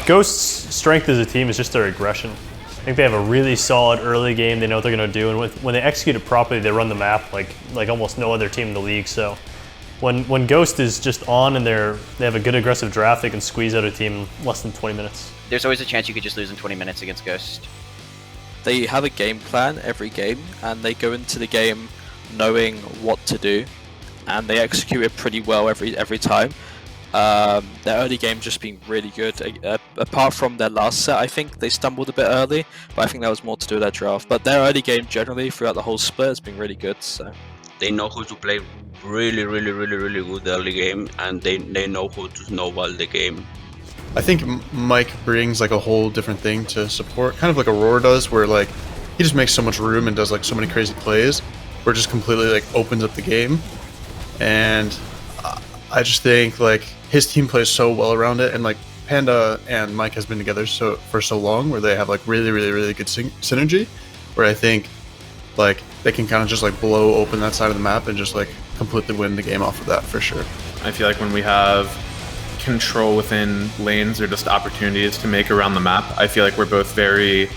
Ghost's strength as a team is just their aggression. I think they have a really solid early game. They know what they're going to do, and when they execute it properly, they run the map like almost no other team in the league. So when Ghost is just on and they have a good aggressive draft, they can squeeze out a team in less than 20 minutes. There's always a chance you could just lose in 20 minutes against Ghost. They have a game plan every game, and they go into the game knowing what to do, and they execute it pretty well every time. Their early game's just been really good. Apart from their last set, I think they stumbled a bit early, but I think that was more to do with their draft. But their early game generally throughout the whole split has been really good. So they know how to play really good early game, and they know how to snowball the game. I think Mike brings like a whole different thing to support, kind of like Aurora does, where like he just makes so much room and does like so many crazy plays, where it just completely like opens up the game. And I just think like his team plays so well around it, and like Panda and Mike has been together for so long, where they have like really good synergy, where I think like they can kind of just like blow open that side of the map and just like completely win the game off of that for sure. I feel like when we have control within lanes or just opportunities to make around the map, I feel like we're both very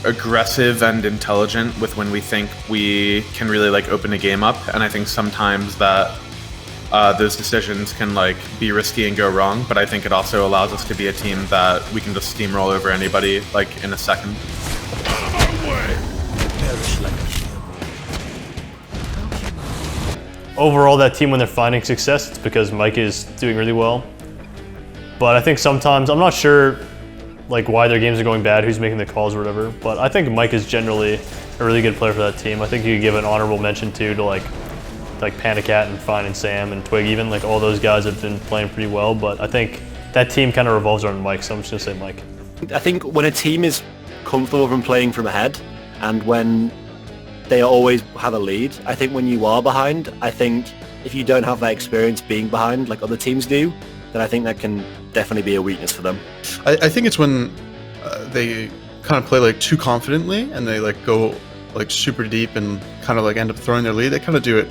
aggressive and intelligent with when we think we can really like open a game up, and I think sometimes that those decisions can like be risky and go wrong, but I think it also allows us to be a team that we can just steamroll over anybody like in a second. Overall, that team, when they're finding success, it's because Mike is doing really well. But I think sometimes, I'm not sure like why their games are going bad, who's making the calls or whatever, but I think Mike is generally a really good player for that team. I think you could give an honorable mention too to like Panda Cat and Fine and Sam and Twig even, like all those guys have been playing pretty well, but I think that team kind of revolves around Mike, so I'm just gonna say Mike. I think when a team is comfortable from playing from ahead, and when they always have a lead, I think when you are behind, I think if you don't have that experience being behind like other teams do, then I think that can definitely be a weakness for them. I think it's when they kind of play like too confidently and they like go like super deep and kind of like end up throwing their lead. They kind of do it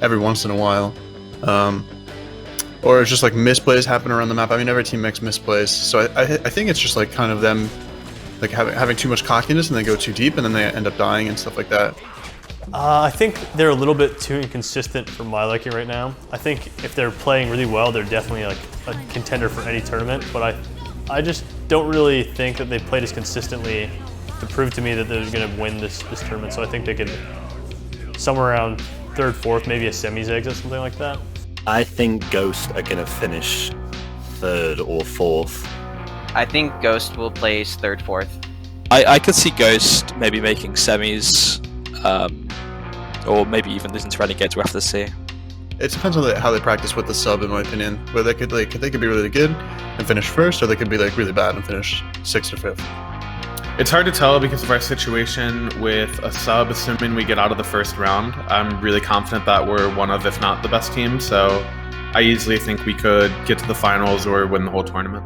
every once in a while, or it's just like misplays happen around the map. I mean, every team makes misplays, so I think it's just like kind of them like having too much cockiness and they go too deep and then they end up dying and stuff like that. I think they're a little bit too inconsistent for my liking right now. I think if they're playing really well, they're definitely like a contender for any tournament, but I just don't really think that they played as consistently to prove to me that they're going to win this tournament. So I think they could somewhere around third, fourth, maybe a semis exit, something like that. I think Ghost are going to finish third or fourth. I think Ghost will place third, fourth. I could see Ghost maybe making semis, or maybe even losing to Renegades. We'll have to see. It depends on how they practice with the sub, in my opinion. Where they could be really good and finish first, or they could be like really bad and finish sixth or fifth. It's hard to tell because of our situation with a sub, assuming we get out of the first round. I'm really confident that we're one of, if not the best team, so I easily think we could get to the finals or win the whole tournament.